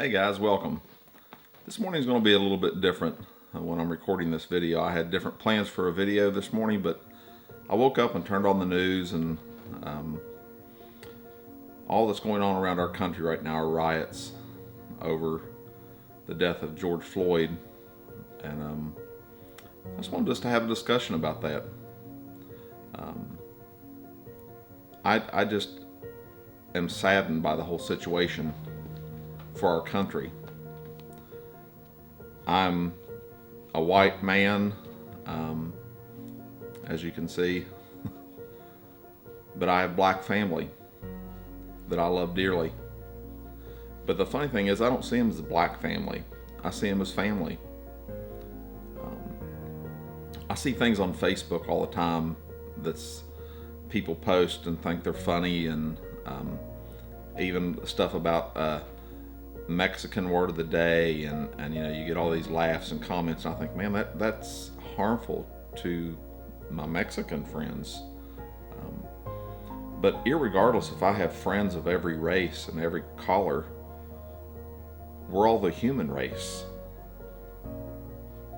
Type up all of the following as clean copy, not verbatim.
Hey guys, welcome. This morning is going to be a little bit different when I'm recording this video. I had different plans for a video this morning, but I woke up and turned on the news, and all that's going on around our country right now are riots over the death of George Floyd, and I just wanted us to have a discussion about that. I just am saddened by the whole situation for our country. I'm a white man, as you can see, but I have black family that I love dearly. But the funny thing is, I don't see them as a black family. I see them as family. I see things on Facebook all the time that's people post and think they're funny, and even stuff about Mexican word of the day, and you know, you get all these laughs and comments, and I think, man, that's harmful to my Mexican friends. But irregardless, if I have friends of every race and every color, we're all the human race.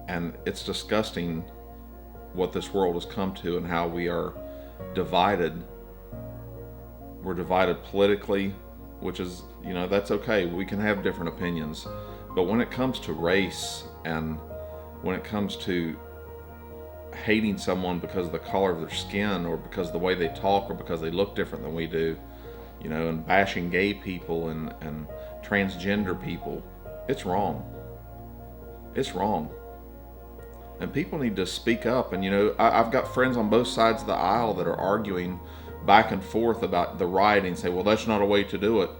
And it's disgusting what this world has come to and how we are divided. We're divided politically, which is, you know, that's okay. We can have different opinions. But when it comes to race, and when it comes to hating someone because of the color of their skin, or because of the way they talk, or because they look different than we do, you know, and bashing gay people and transgender people, it's wrong. It's wrong. And people need to speak up. And, you know, I've got friends on both sides of the aisle that are arguing back and forth about the rioting, say, well, that's not a way to do it.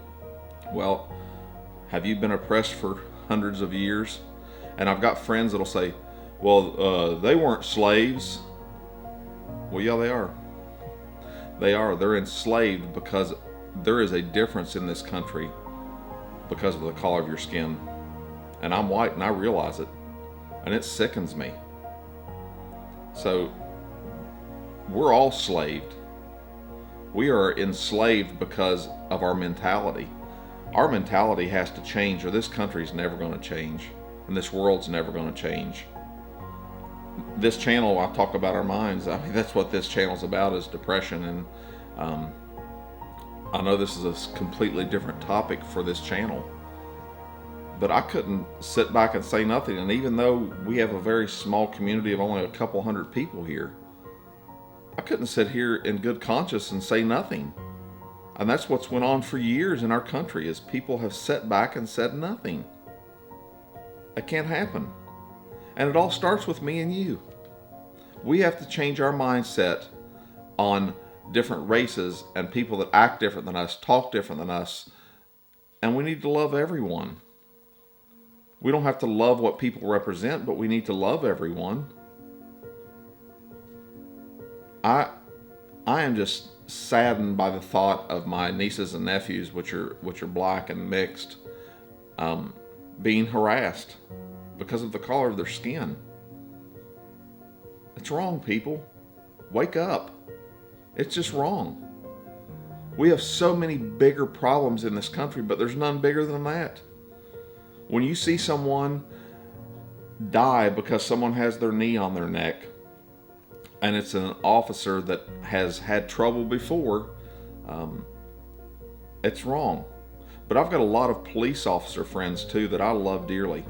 Well, have you been oppressed for hundreds of years? And I've got friends that'll say, well, they weren't slaves. Well, yeah, they are. They are. They're enslaved because there is a difference in this country because of the color of your skin. And I'm white, and I realize it. And it sickens me. So, we're all slaved. We are enslaved because of our mentality. Our mentality has to change, or this country's never going to change, and this world's never going to change. This channel, I talk about our minds. I mean, that's what this channel's about, is depression. And I know this is a completely different topic for this channel, but I couldn't sit back and say nothing. And even though we have a very small community of only a couple hundred people here, I couldn't sit here in good conscience and say nothing. And that's what's went on for years in our country, is people have sat back and said nothing. It can't happen. And it all starts with me and you. We have to change our mindset on different races and people that act different than us, talk different than us. And we need to love everyone. We don't have to love what people represent, but we need to love everyone. I am just saddened by the thought of my nieces and nephews, which are black and mixed, being harassed because of the color of their skin. It's wrong, people. Wake up. It's just wrong. We have so many bigger problems in this country, but there's none bigger than that. When you see someone die because someone has their knee on their neck, and it's an officer that has had trouble before, it's wrong. But I've got a lot of police officer friends too that I love dearly,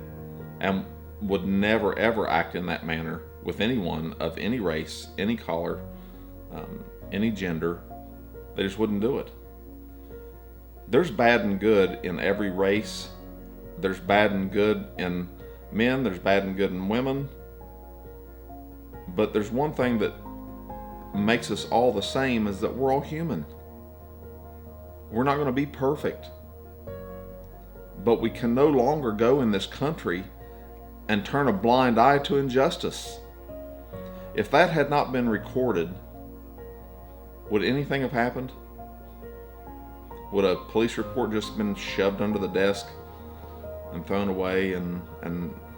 and would never ever act in that manner with anyone of any race, any color, any gender. They just wouldn't do it. There's bad and good in every race. There's bad and good in men. There's bad and good in women. But there's one thing that makes us all the same, is that we're all human. We're not going to be perfect. But we can no longer go in this country and turn a blind eye to injustice. If that had not been recorded, would anything have happened? Would a police report just been shoved under the desk and thrown away, and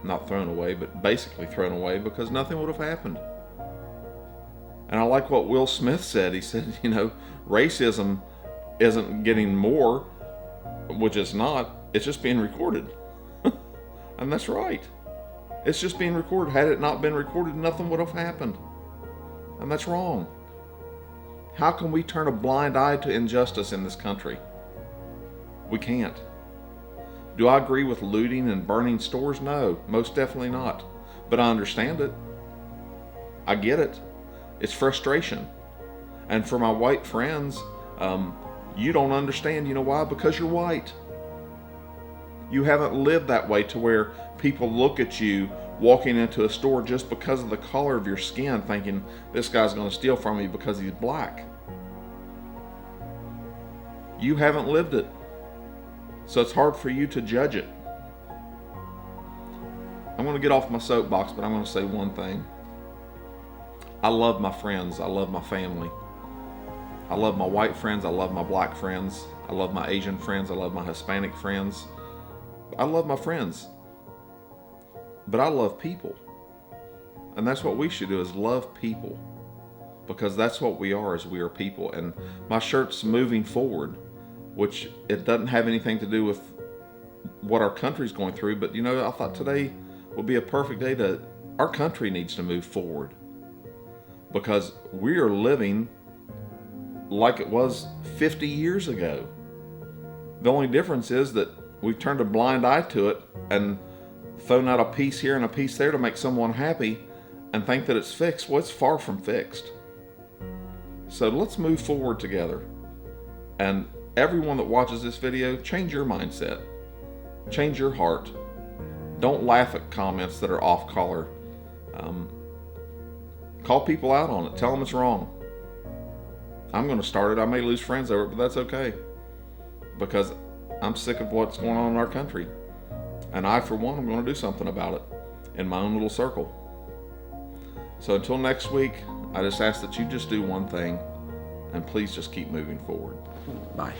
not thrown away, but basically thrown away, because nothing would have happened? And I like what Will Smith said. He said, you know, racism isn't getting more, which it's not. it's just being recorded. And that's right. It's just being recorded. Had it not been recorded, nothing would have happened. And that's wrong. How can we turn a blind eye to injustice in this country? We can't. Do I agree with looting and burning stores? No, most definitely not. But I understand it. I get it. It's frustration. And for my white friends, you don't understand. You know why? Because you're white. You haven't lived that way to where people look at you walking into a store just because of the color of your skin, thinking this guy's going to steal from me because he's black. You haven't lived it. So it's hard for you to judge it. I'm going to get off my soapbox, but I'm going to say one thing. I love my friends. I love my family. I love my white friends. I love my black friends. I love my Asian friends. I love my Hispanic friends. I love my friends. But I love people. And that's what we should do, is love people. Because that's what we are, is we are people. And my shirt's moving forward, which it doesn't have anything to do with what our country's going through. But you know, I thought today would be a perfect day our country needs to move forward. Because we are living like it was 50 years ago. The only difference is that we've turned a blind eye to it and thrown out a piece here and a piece there to make someone happy and think that it's fixed. Well, it's far from fixed. So let's move forward together. And everyone that watches this video, change your mindset. Change your heart. Don't laugh at comments that are off color. Call people out on it. Tell them it's wrong. I'm going to start it. I may lose friends over it, but that's okay. Because I'm sick of what's going on in our country. And I, for one, am going to do something about it in my own little circle. So until next week, I just ask that you just do one thing, and please just keep moving forward. Bye.